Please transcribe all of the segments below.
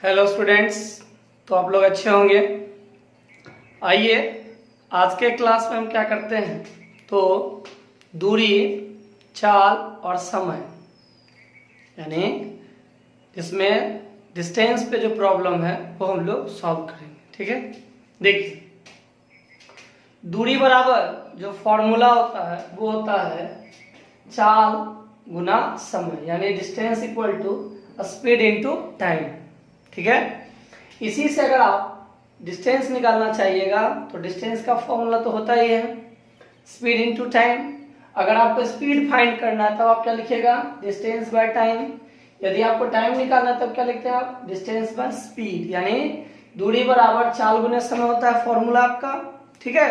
Hello students, तो आप लोग अच्छे होंगे। आइए आज के क्लास में हम क्या करते हैं, तो दूरी, चाल और समय, यानी इसमें डिस्टेंस पे जो प्रॉब्लम है वो हम लोग सॉल्व करेंगे। ठीक है, देखिए दूरी बराबर जो फॉर्मूला होता है वो होता है चाल गुना समय, यानी distance equal to speed into time. ठीक है, इसी से अगर आप डिस्टेंस निकालना चाहिएगा तो डिस्टेंस का फॉर्मूला तो होता ही है स्पीड इनटू टाइम। अगर आपको स्पीड फाइंड करना है तब आप क्या लिखिएगा, डिस्टेंस बाय टाइम। यदि आपको टाइम निकालना है तब क्या लिखते हैं आप, डिस्टेंस बाय स्पीड, यानी दूरी बराबर चाल गुने समय होता है फॉर्मूला आपका। ठीक है,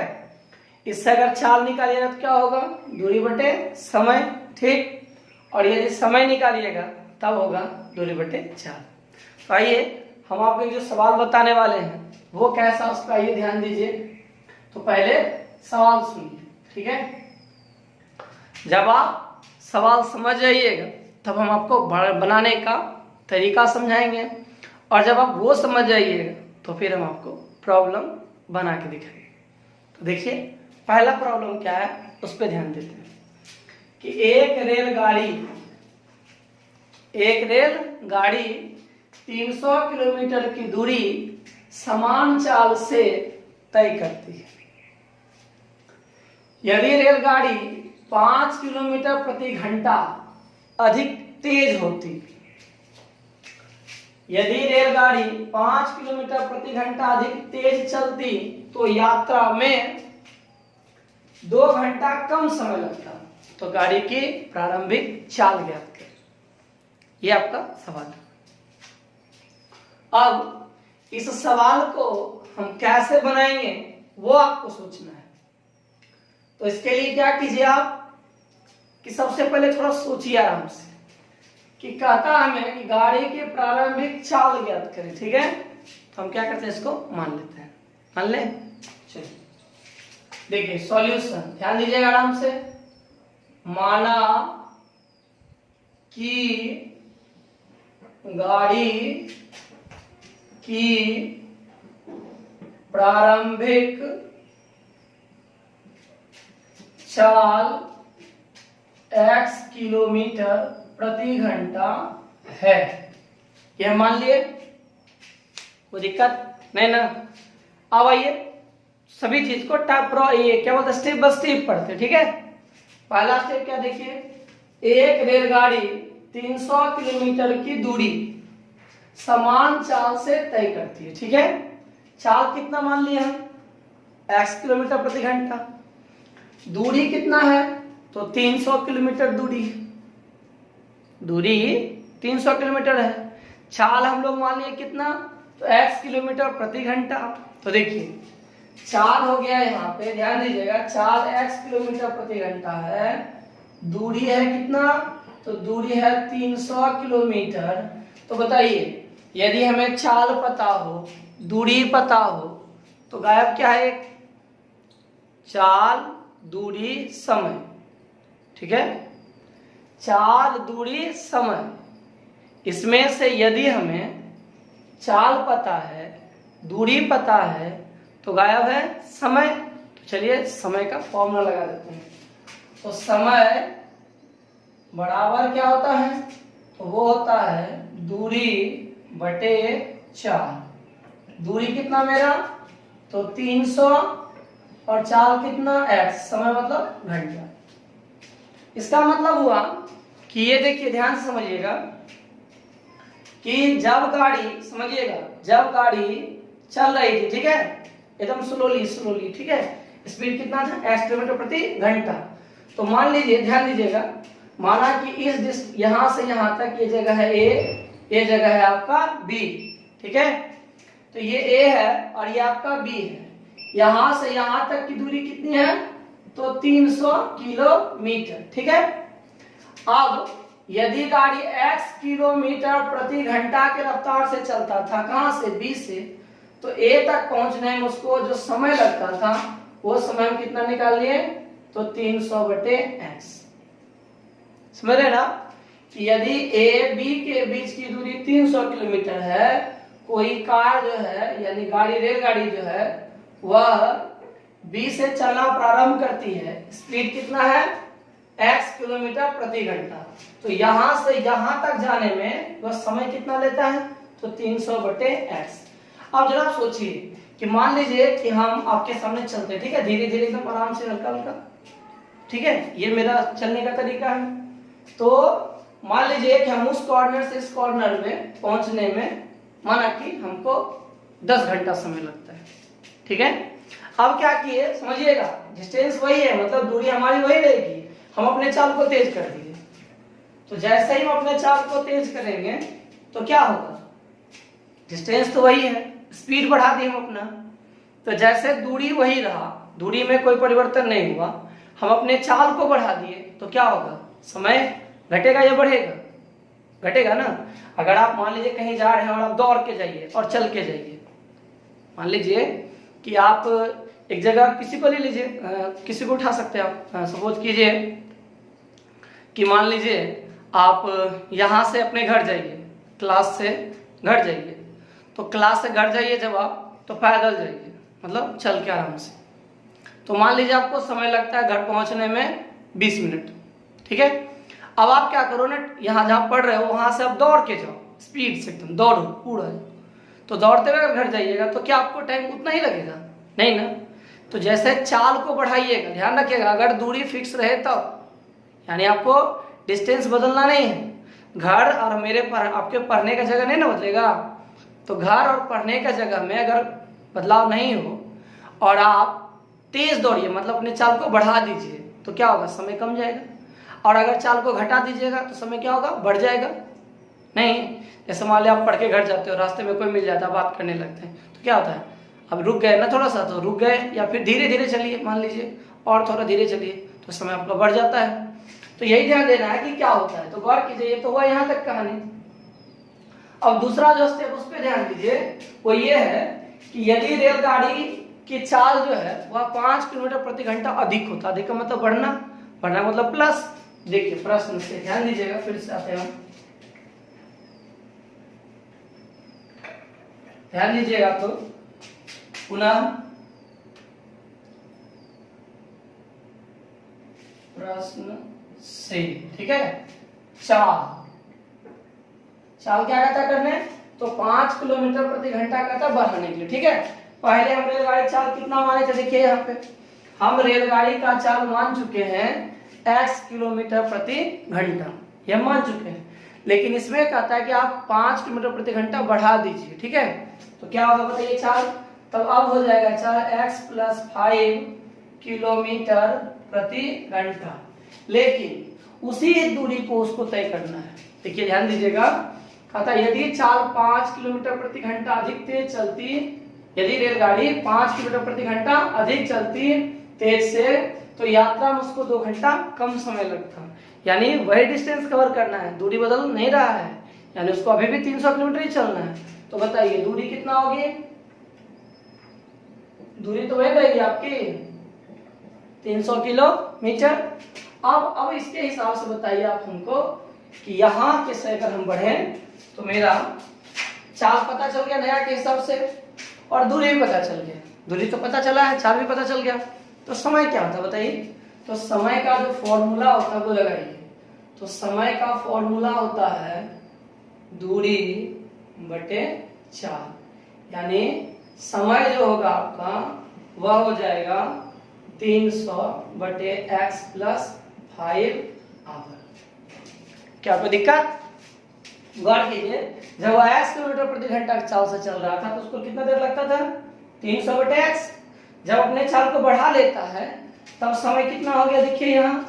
इससे अगर चाल निकालिएगा तो क्या होगा, दूरी बटे समय। ठीक, और यदि समय निकालिएगा तब होगा दूरी बटे चाल। तो आइए हम आपको जो सवाल बताने वाले हैं वो कैसा, उसका आइए ध्यान दीजिए। तो पहले सवाल सुनिए। ठीक है, जब आप सवाल समझ जाइएगा तब हम आपको बनाने का तरीका समझाएंगे, और जब आप वो समझ जाइएगा तो फिर हम आपको प्रॉब्लम बना के दिखाएंगे। तो देखिए पहला प्रॉब्लम क्या है उस पर ध्यान देते हैं कि एक रेलगाड़ी 300 किलोमीटर की दूरी समान चाल से तय करती है। यदि रेलगाड़ी 5 किलोमीटर प्रति घंटा अधिक तेज होती, यदि रेलगाड़ी 5 किलोमीटर प्रति घंटा अधिक तेज चलती तो यात्रा में 2 घंटा कम समय लगता। तो गाड़ी की प्रारंभिक चाल ज्ञात करें, ये आपका सवाल है। अब इस सवाल को हम कैसे बनाएंगे वो आपको सोचना है। तो इसके लिए क्या कीजिए आप कि सबसे पहले थोड़ा सोचिए आराम से कि कहता हमें कि गाड़ी की प्रारंभिक चाल ज्ञात करें। ठीक है, तो हम क्या करते हैं, इसको मान लेते हैं। मान ले, चलिए देखिए सॉल्यूशन, ध्यान दीजिएगा आराम से। माना कि गाड़ी की प्रारंभिक चाल x किलोमीटर प्रति घंटा है, यह मान लिए, कोई दिक्कत नहीं ना। अब आइए सभी चीज को ये क्या बोलते हैं, स्टेप बाय स्टेप पढ़ते। ठीक है, पहला स्टेप क्या देखिए, एक रेलगाड़ी 300 किलोमीटर की दूरी समान चाल से तय करती है। ठीक है, चाल कितना मान लिया हम, x किलोमीटर प्रति घंटा, दूरी कितना है तो 300 किलोमीटर दूरी 300 किलोमीटर है। चाल हम लोग मान लिए कितना, तो x किलोमीटर प्रति घंटा। तो देखिए चाल हो गया यहाँ पे, ध्यान दीजिएगा, चाल x किलोमीटर प्रति घंटा है, दूरी है कितना, तो दूरी है 300 किलोमीटर। तो बताइए यदि हमें चाल पता हो, दूरी पता हो, तो गायब क्या है, चाल दूरी समय। ठीक है, चाल दूरी समय, इसमें से यदि हमें चाल पता है, दूरी पता है, तो गायब है समय। तो चलिए समय का फॉर्मूला लगा देते हैं। तो समय बराबर क्या होता है, तो वो होता है दूरी बटे चाल। दूरी कितना मेरा, तो 300, और चाल कितना x, समय मतलब घंटा। इसका मतलब हुआ कि ये देखिए ध्यान से समझिएगा कि जब गाड़ी, समझिएगा, जब गाड़ी चल रही थी, ठीक है, एकदम स्लोली, ठीक है, स्पीड कितना था, x किलोमीटर प्रति घंटा। तो मान लीजिए, ध्यान दीजिएगा, माना कि इस यहां से यहां तक ये जगह है A, ये जगह है आपका B। ठीक है, तो ये A है और ये आपका B है। यहां से यहां तक की दूरी कितनी है, तो 300 किलोमीटर। ठीक है, अब यदि गाड़ी x किलोमीटर प्रति घंटा के रफ्तार से चलता था, कहां से, B से, तो A तक पहुंचने में उसको जो समय लगता था वो समय हम कितना निकाल लिए, तो 300 बटे x। समझ रहे ना, यदि A B के बीच की दूरी 300 किलोमीटर है कोई कार जो है यानी गाड़ी रेलगाड़ी जो है वह 20 से चलना प्रारंभ करती है, स्पीड कितना है x किलोमीटर प्रति घंटा, तो यहां से यहां तक जाने में वह समय कितना लेता है, तो 300/x। अब जरा सोचिए कि मान लीजिए कि हम आपके सामने चलते हैं, ठीक है, धीरे धीरे एकदम आराम से हल्का हल्का, ठीक है, ये मेरा चलने का तरीका है। तो मान लीजिए कि हम उस कॉर्नर से इस कॉर्नर में पहुंचने में माना कि हमको 10 घंटा समय लगता है, ठीक है। अब क्या किए समझिएगा, डिस्टेंस वही है, मतलब दूरी हमारी वही रहेगी, हम अपने चाल को तेज कर दिए। तो जैसे ही हम अपने चाल को तेज करेंगे तो क्या होगा, डिस्टेंस तो वही है, स्पीड बढ़ा दी हम अपना, तो जैसे दूरी वही रहा, दूरी में कोई परिवर्तन नहीं हुआ, हम अपने चाल को बढ़ा दिए तो क्या होगा, समय घटेगा या बढ़ेगा, घटेगा ना। अगर आप मान लीजिए कहीं जा रहे हैं और आप दौड़ के जाइए और चल के जाइए, मान लीजिए कि आप एक जगह, किसी को ले लीजिए, किसी को उठा सकते हैं आप, सपोज कीजिए कि मान लीजिए आप यहाँ से अपने घर जाइए, क्लास से घर जाइए, तो क्लास से घर जाइए जब आप, तो पैदल जाइए, मतलब चल के आराम से, तो मान लीजिए आपको समय लगता है घर पहुंचने में 20 मिनट, ठीक है। अब आप क्या करो ना, यहाँ जहाँ पढ़ रहे हो वहां से आप दौड़ के जाओ, स्पीड से एकदम दौड़ो पूरा, तो दौड़ते हुए अगर घर जाइएगा तो क्या आपको टाइम उतना ही लगेगा, नहीं ना। तो जैसे चाल को बढ़ाइएगा, ध्यान रखिएगा, अगर दूरी फिक्स रहे तो, यानी आपको डिस्टेंस बदलना नहीं है, घर और मेरे पर आपके पढ़ने का जगह नहीं ना बदलेगा, तो घर और पढ़ने का जगह में अगर बदलाव नहीं हो और आप तेज दौड़िए, मतलब अपने चाल को बढ़ा दीजिए, तो क्या होगा, समय कम जाएगा। और अगर चाल को घटा दीजिएगा तो समय क्या होगा, बढ़ जाएगा। नहीं, जैसे मान लिया आप पढ़ के घर जाते हो, रास्ते में कोई मिल जाता है, बात करने लगते हैं, तो क्या होता है, अब रुक गए ना थोड़ा सा, तो रुक गए, या फिर धीरे धीरे चलिए, मान लीजिए और थोड़ा धीरे चलिए, तो समय आपका बढ़ जाता है। तो यही ध्यान देना है कि क्या होता है, तो गौर कीजिए, ये तो हुआ यहाँ तक कहानी। अब दूसरा जो स्टेप उस पर ध्यान दीजिए, वो ये है कि यदि रेलगाड़ी की चाल जो है वह 5 किलोमीटर प्रति घंटा अधिक होता, अधिक का मतलब बढ़ना, बढ़ना मतलब प्लस। देखिए प्रश्न से ध्यान दीजिएगा, फिर से आते हैं, ध्यान दीजिएगा तो पुनः प्रश्न से, ठीक है। चाल क्या कहता करने, तो 5 किलोमीटर प्रति घंटा कहता बढ़ाने के लिए, ठीक है। पहले हम रेलगाड़ी चाल कितना माने थे, देखिए यहाँ पे हम रेलगाड़ी का चाल मान चुके हैं x किलोमीटर प्रति घंटा, यह मान चुके हैं, लेकिन इसमें कहता है कि आप 5 किलोमीटर प्रति घंटा बढ़ा दीजिए, ठीक है। तो क्या होगा बताइए चाल, तब अब हो जाएगा चाल x + 5 किलोमीटर प्रति घंटा, लेकिन उसी दूरी को उसको तय करना है। देखिए ध्यान दीजिएगा, कहता यदि चाल 5 किलोमीटर प्रति घंटा अधिक तेज चलती, यदि रेलगाड़ी 5 किलोमीटर प्रति घंटा अधिक चलती तेज से, तो यात्रा में उसको 2 घंटा कम समय लगता, यानी वही डिस्टेंस कवर करना है, दूरी बदल नहीं रहा है, यानी उसको अभी भी 300 किलोमीटर ही चलना है। तो बताइए दूरी कितना होगी, दूरी तो वही रहेगी आपकी 300 किलोमीटर। अब इसके हिसाब से बताइए आप हमको कि यहाँ के से अगर हम बढ़े तो मेरा चाल पता चल गया नया के हिसाब से, और दूरी भी पता चल गया, दूरी तो पता चला है, चाल भी पता चल गया, तो समय क्या होता है बताइए। तो समय का जो फॉर्मूला होता है वो लगाइए, तो समय का फॉर्मूला होता है दूरी बटे चाल, यानी समय जो होगा आपका वह हो जाएगा 300/x + 5 आवर। क्या कोई दिक्कत, गौर कीजिए, जब वह x किलोमीटर प्रति घंटा चाल से चल रहा था तो उसको कितना देर लगता था, 300/x। जब अपने चाल को बढ़ा लेता है तब समय कितना हो गया, देखिए यहाँ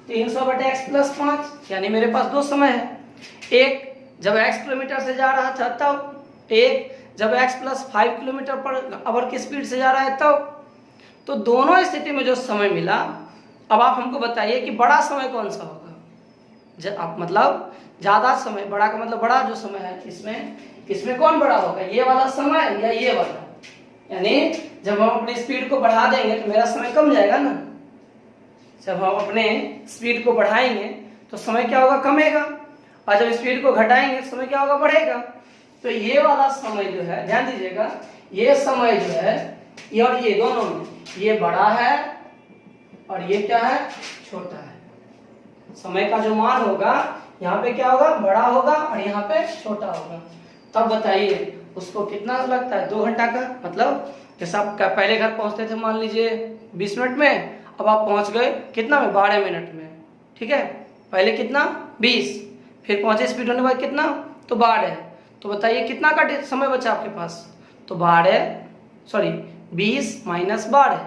300/x + 5, यानी मेरे पास 2 समय है, एक जब x किलोमीटर से जा रहा था तब, एक जब x + 5 किलोमीटर पर आवर की स्पीड से जा रहा है तब। तो दोनों स्थिति में जो समय मिला, अब आप हमको बताइए कि बड़ा समय कौन सा होगा, आप मतलब ज्यादा समय, बड़ा का मतलब बड़ा जो समय है, इसमें कौन बड़ा होगा, ये वाला समय या ये वाला, यानी जब हम अपनी स्पीड को बढ़ा देंगे तो मेरा समय कम जाएगा ना, जब हम अपने स्पीड को बढ़ाएंगे तो समय क्या होगा, कमेगा, और जब स्पीड को घटाएंगे समय क्या होगा, बढ़ेगा। तो ये वाला समय जो है ध्यान दीजिएगा, ये समय जो है ये और ये दोनों में ये बड़ा है और ये क्या है, छोटा है। समय का जो मान होगा यहाँ पे क्या होगा, बड़ा होगा और यहाँ पे छोटा होगा। तब बताइए उसको कितना लगता है, 2 घंटा का। मतलब जैसे आप पहले घर पहुंचते थे मान लीजिए 20 मिनट में, अब आप पहुंच गए कितना में, 12 मिनट में। ठीक है, पहले कितना 20, फिर पहुंचे स्पीड होने के बाद कितना, तो 12। तो बताइए कितना का समय बचा आपके पास, तो 20 माइनस 12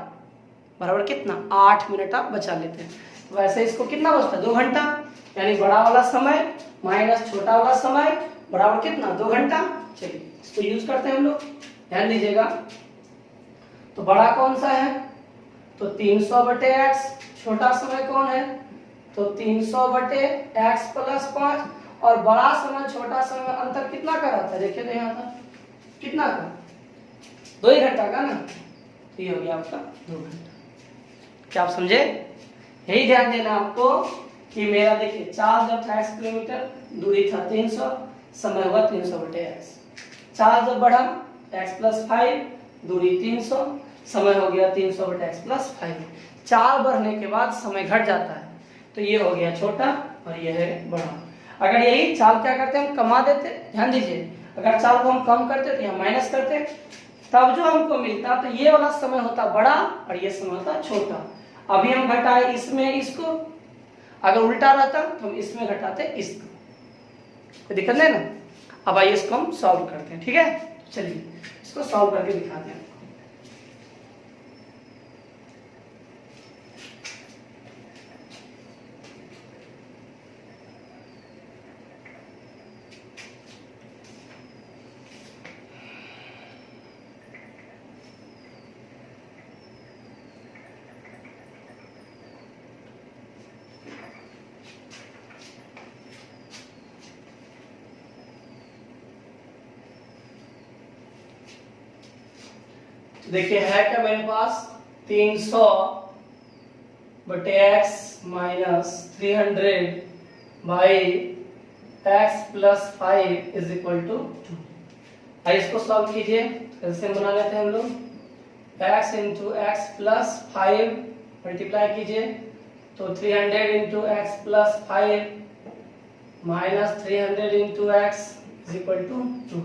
बराबर कितना, 8 मिनट आप बचा लेते हैं। तो वैसे इसको कितना बचता है, 2 घंटा। यानी बड़ा वाला समय माइनस छोटा वाला समय बराबर कितना, 2 घंटा। चलिए इसको यूज करते हैं हम लोग, ध्यान दीजिएगा। तो बड़ा कौन सा है, तो 300/x। छोटा समय कौन है, तो 300/x प्लस 5। और बड़ा समय छोटा समय अंतर कितना का रहता है, देखिए तो यहाँ था कितना का, 2 ही घंटा का ना। तो ये हो गया आपका 2 घंटा। क्या आप समझे, यही ध्यान देना आपको कि मेरा देखिए चाल जब था 1 किलोमीटर, दूरी था 300, समय हुआ 300/x। चाल जब बढ़ा x प्लस 5, दूरी 300, समय हो गया 300/x प्लस 5। चाल बढ़ने के बाद समय घट जाता है, तो ये हो गया छोटा और ये है बड़ा। अगर यही चाल क्या करते हैं, हम कमा देते, ध्यान दीजिए, अगर चाल को हम कम करते तो यहाँ माइनस करते, तब जो हमको मिलता तो ये वाला समय होता बड़ा और ये समय होता छोटा। अभी हम घटाए इसमें इसको, अगर उल्टा रहता तो हम इसमें घटाते इसको, कोई दिक्कत नहीं ना। अब आइए इसको हम सॉल्व करते हैं, ठीक है। चलिए इसको सॉल्व करके दिखाते हैं। देखिए है क्या मेरे पास, 300/x minus 300/x plus 5 is equal to 2। आइए इसको सॉल्व कीजिए, एलसीएम बना लेते हैं हम लोग। x into x plus 5 multiply कीजिए, तो 300 into x plus 5 minus 300 into x is equal to 2।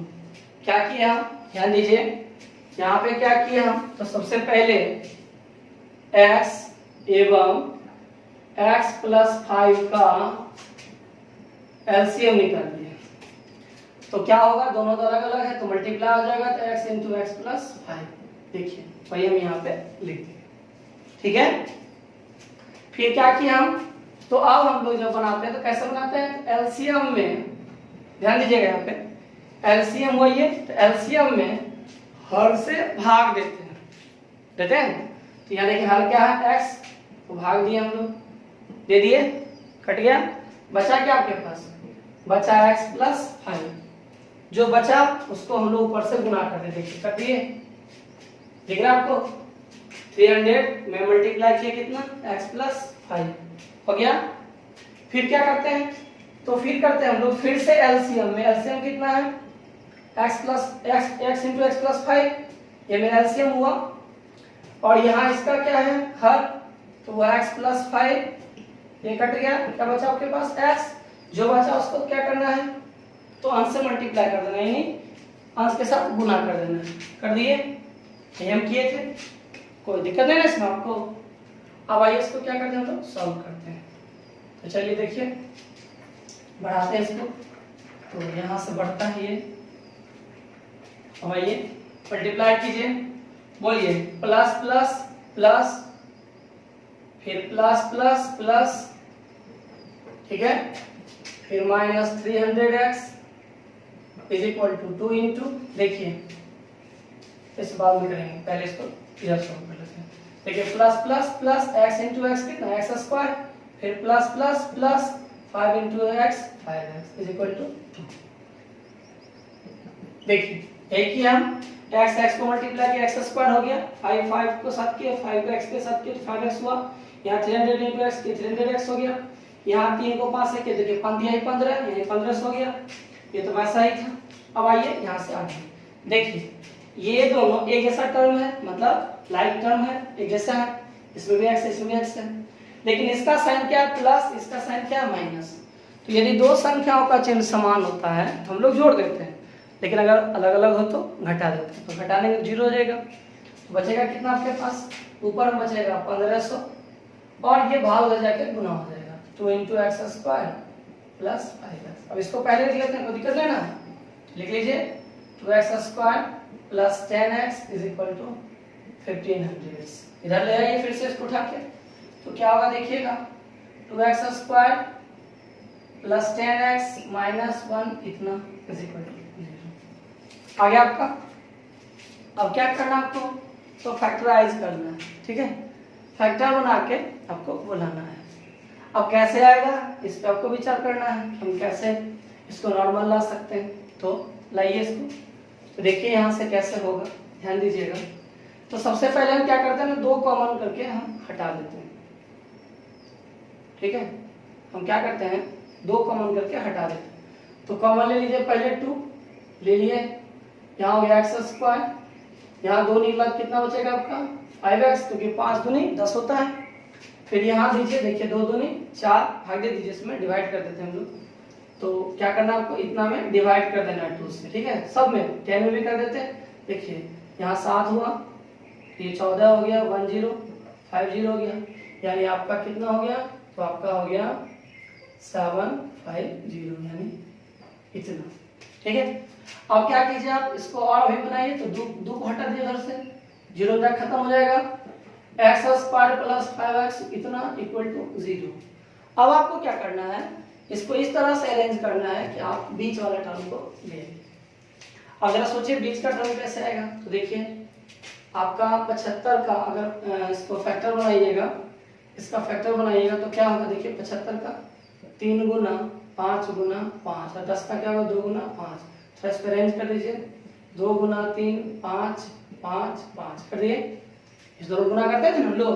क्या किया, ध्यान दीजिए यहाँ पे क्या किया हम, तो सबसे पहले x एवं x प्लस 5 का एलसीएम निकाल दिया। तो क्या होगा, दोनों तो अलग अलग है तो मल्टीप्लाई हो जाएगा, तो x इंटू एक्स प्लस 5। देखिए वही हम यहाँ पे लिख देंगे, ठीक है। फिर क्या किया हम, तो अब हम लोग जब बनाते हैं तो कैसे बनाते हैं, एलसीएम में ध्यान दीजिएगा, यहाँ पे एलसीएम वही है, तो एलसीएम में हर से भाग देते हैं, तो यानी कि हर क्या है, x, तो भाग दिए हम लोग, दे दिए, कट गया, बचा क्या आपके पास, बचा x प्लस 5। जो बचा उसको हम लोग ऊपर से गुना कर देते, देखिए कर दिए, दिख रहा है आपको, 300 में मल्टीप्लाई किया कितना, x प्लस 5 हो गया। फिर क्या करते हैं, तो फिर करते हैं हम लोग फिर से एलसीएम में, एलसीएम कितना है, x इंटू एक्स प्लस 5, ये मेरा एलसीएम हुआ। और यहाँ इसका क्या है, हर, तो वो x प्लस 5, ये कट गया, क्या बचा आपके पास x, जो बचा उसको क्या करना है, तो अंश से मल्टीप्लाई कर देना, यानी अंश के साथ गुना कर देना, कर दिए, ये हम किए थे, कोई दिक्कत नहीं ना इसमें आपको। अब आइए इसको क्या करते हैं, हम लोग सॉल्व करते हैं। तो चलिए देखिए, बढ़ाते हैं इसको, तो यहाँ से बढ़ता है ये। अब आइए मल्टीप्लाई कीजिए, बोलिए प्लस प्लस प्लस, फिर प्लस प्लस प्लस, ठीक है, फिर minus 300x is equal to 2 into, देखिए इस बाद में करेंगे, पहले इसको इधर सॉल्व कर लेते हैं। देखिए plus plus plus x into x कितना, एक्स स्क्वायर, फिर plus plus plus 5 into x 5x is equal to 2। देखिए एक ही हम x को मल्टीप्लाई किया, x स्क्वायर हो गया, 5 को साथ किया, 5 को x के साथ किया तो 5x हुआ, यहाँ 300 इंटू x किया 300x हो गया, यहाँ 3 को 5 से किया, देखिए 5 दिया 15, यहाँ 15 हो गया, ये तो वैसा ही था। अब आइए यहाँ से आगे देखिए, ये दोनों एक जैसा टर्म है, मतलब लाइक टर्म है, एक जैसा है, इसमें भी एक्स है, इसमें भी एक्स है, लेकिन इसका साइन क्या है प्लस, इसका साइन क्या है माइनस। तो यदि दो संख्याओं का चिन्ह समान होता है तो हम लोग जोड़ देते हैं, लेकिन अगर अलग अलग हो तो घटा देते हैं। तो घटाने में 0 हो जाएगा, तो बचेगा कितना आपके पास, ऊपर में बचेगा 1500 और ये भाग हो जाके गुना हो जाएगा 2 × x² प्लस 5x। अब इसको पहले लिख लेते हैं, कोई दिक्कत नहीं ना, लिख लीजिए 2x² प्लस 10x = 1500। इधर ले आइए फिर से इसको उठा के, तो क्या होगा देखिएगा, 2x² प्लस 10x माइनस 1 इतना = 0 आ गया आपका। अब क्या करना आपको, तो फैक्टराइज करना है, ठीक है, फैक्टर बना के आपको बुलाना है। अब कैसे आएगा इस पे आपको विचार करना है, हम कैसे इसको नॉर्मल ला सकते हैं। तो लाइए इसको, तो देखिए यहाँ से कैसे होगा, ध्यान दीजिएगा। तो सबसे पहले हम क्या करते हैं, 2 कॉमन करके हम हटा देते हैं, ठीक है, हम क्या करते हैं 2 कॉमन करके हटा देते हैं। तो कॉमन ले लीजिए, पहले 2 ले लिए, यहाँ हो गया x², यहाँ 2 निकला कितना बचेगा आपका 5x, क्योंकि 5 दूनी 10 होता है। फिर यहाँ दीजिए, देखिए 2 दूनी 4, भाग दे दीजिए, इसमें डिवाइड कर देते हैं हम लोग। तो क्या करना आपको, इतना में डिवाइड कर देना है 2 से, ठीक है, सब में 10 में भी कर देते हैं। देखिए यहाँ 7 हुआ, ये 14 हो गया, 1050 हो गया, यानी आपका कितना हो गया, तो आपका हो गया 750, यानी इतना, ठीक है। अब क्या कीजिए आप इसको और अभी बनाइए, तो 2 को हटा दिए उधर से, 0 तक खत्म हो जाएगा, x² प्लस 5x इतना = 0। अब आपको क्या करना है, इसको इस तरह से अरेंज करना है कि आप बीच वाला टर्म को ले। अब जरा सोचिए बीच का टर्म कैसे आएगा, तो देखिए आपका 75 का अगर इसको फैक्टर बनाइएगा, इसका फैक्टर बनाइएगा तो क्या होगा, देखिए 75 का 3 गुना 5 गुना 5 और 10 का क्या होगा 2 गुना 5। तो इसको अरेंज कर दीजिए, 2 गुना 3 5 5 5 कर दिए। इस दोनों गुना करते हैं हम लोग,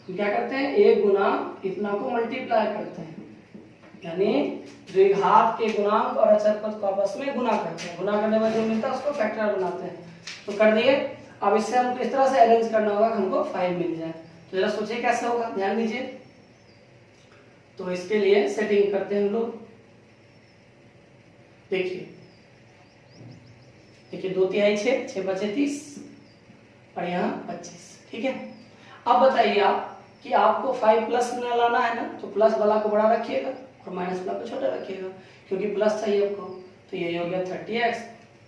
हम क्या करते हैं 1 गुना इतना को मल्टीप्लाई करते हैं, यानी द्विघात के गुणांक और अचर पद को आपस में गुना करते हैं, गुना करने में जो मिलता है उसको फैक्टर बनाते हैं। तो कर दिए। अब इससे हमको इस तरह से अरेंज करना होगा कि हमको 5 मिल जाए। तो जरा सोचिए कैसे होगा, ध्यान दीजिए। तो इसके लिए सेटिंग करते हैं हम लोग, देखिए देखिए 2 तिहाई 6, 6 बचे 30 और यहाँ 25, ठीक है। अब बताइए आप कि आपको 5 प्लस में लाना है ना, तो प्लस वाला को बड़ा रखिएगा और माइनस वाला को छोटा रखिएगा, क्योंकि प्लस चाहिए आपको। तो ये हो गया 30x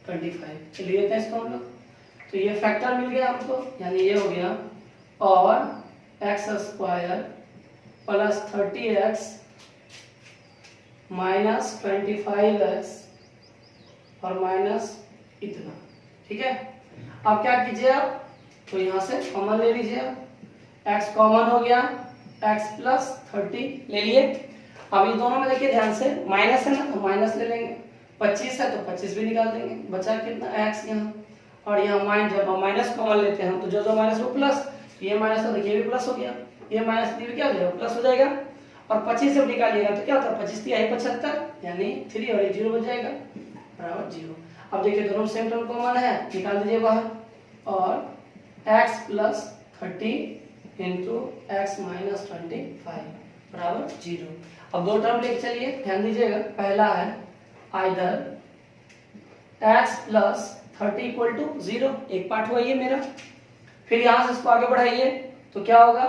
25, चलिए लेते हैं इसको हम लोग। तो ये फैक्टर मिल गया हमको, यानी ये हो गया और x² plus 30x minus 25x और माइनस इतना, ठीक है। अब क्या कीजिए आप, तो यहाँ से कॉमन ले लीजिए, x कॉमन हो गया, x प्लस 30 ले लिए। अब ये दोनों में देखिए ध्यान से, माइनस है ना तो माइनस ले लेंगे, 25 है तो 25 भी निकाल देंगे, बचा कितना x यहाँ, और यहाँ माइनस, जब हम माइनस कॉमन लेते हैं तो जो माइनस वो प्लस, ये माइनस तो देखिए भी प्लस हो गया, ये माइनस भी क्या हो जाएगा प्लस हो जाएगा, और 25 से निकालिएगा तो क्या होता है 25 तिहाई 75, यानी 3 और 0 बच जाएगा बराबर 0। अब देखिए दोनों सेम टर्म कॉमन है, निकाल दीजिए बाहर, और x plus 30 into x minus 25 बराबर 0। अब 2 टर्म लेके चलिए, ध्यान दीजिएगा। पहला है आइदर x प्लस 30 = 0, एक पार्ट हुआ ये मेरा। फिर यहाँ से इसको आगे बढ़ाइए तो क्या होगा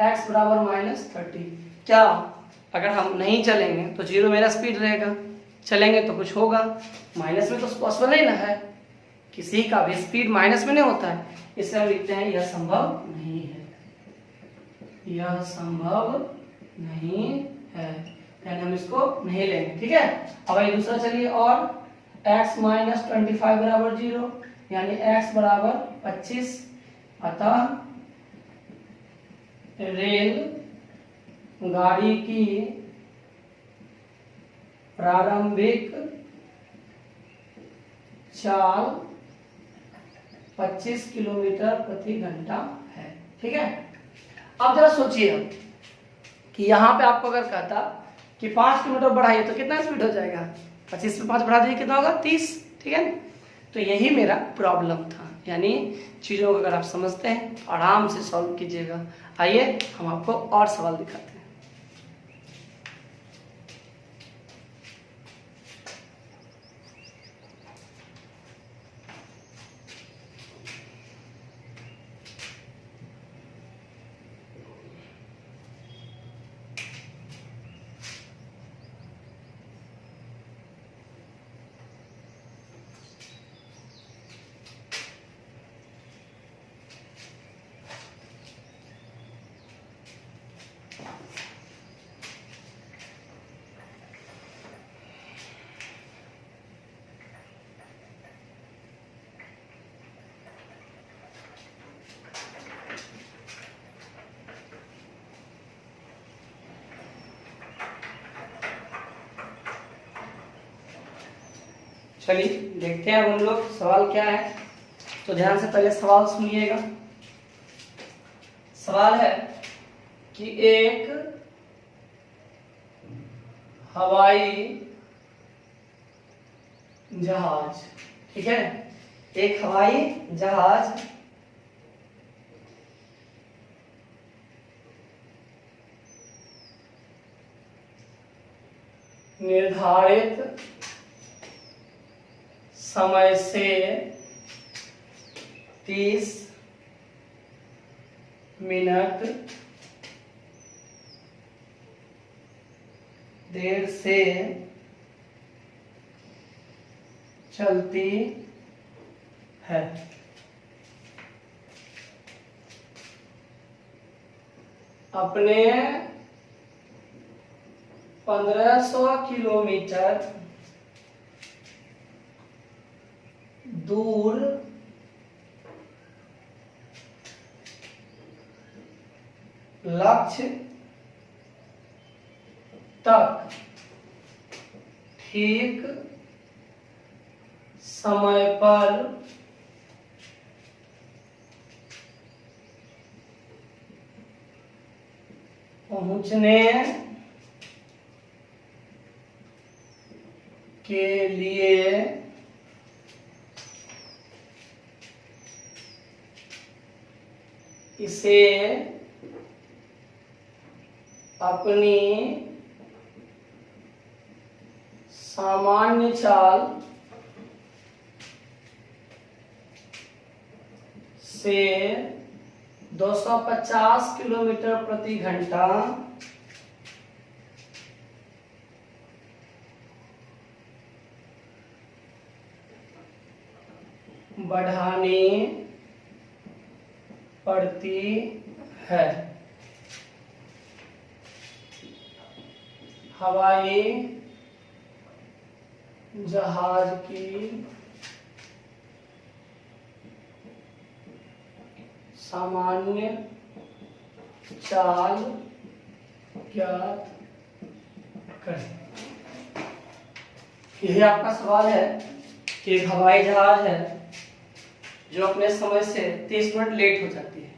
x बराबर माइनस 30। क्या अगर हम नहीं चलेंगे तो 0 मेरा स्पीड रहेगा, चलेंगे तो कुछ होगा। माइनस में तो पॉसिबल नहीं ना है, किसी का भी स्पीड माइनस में नहीं होता है, इससे हम लिखते हैं यह संभव नहीं है, यह संभव नहीं है, यानी हम इसको नहीं लेंगे, ठीक है। अब ये दूसरा चलिए, और x माइनस 25 बराबर 0, यानी x बराबर 25, अतः रेल गाड़ी की प्रारंभिक चाल 25 किलोमीटर प्रति घंटा है, ठीक है। अब जरा सोचिए कि यहाँ पे आपको अगर कहता कि 5 किलोमीटर बढ़ाइए तो कितना स्पीड हो जाएगा, 25 में 5 बढ़ा दीजिए कितना होगा 30, ठीक है ना। तो यही मेरा प्रॉब्लम था, यानी चीज़ों को अगर आप समझते हैं तो आराम से सॉल्व कीजिएगा। आइए हम आपको और सवाल दिखाते हैं। चलिए देखते हैं अब हम लोग सवाल क्या है। तो ध्यान से पहले सवाल सुनिएगा। सवाल है कि एक हवाई जहाज, ठीक है, एक हवाई जहाज निर्धारित समय से 30 मिनट देर से चलती है। अपने 1500 किलोमीटर दूर लक्ष्य तक ठीक समय पर पहुंचने के लिए इसे अपनी सामान्य चाल से 250 किलोमीटर प्रति घंटा बढ़ानी पड़ती है। हवाई जहाज की सामान्य चाल ज्ञात करें। यही आपका सवाल है कि एक हवाई जहाज है जो अपने समय से 30 मिनट लेट हो जाती है।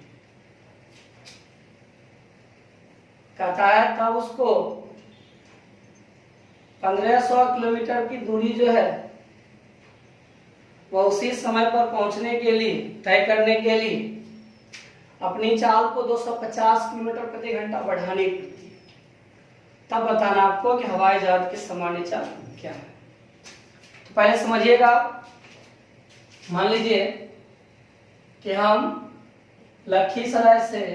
कहता है तब उसको 1500 किलोमीटर की दूरी जो है वह उसी समय पर पहुंचने के लिए, तय करने के लिए अपनी चाल को 250 किलोमीटर प्रति घंटा बढ़ानी पड़ती है। तब बताना आपको कि हवाई जहाज की सामान्य चाल क्या है। तो पहले समझिएगा, मान लीजिए कि हम लखीसराय से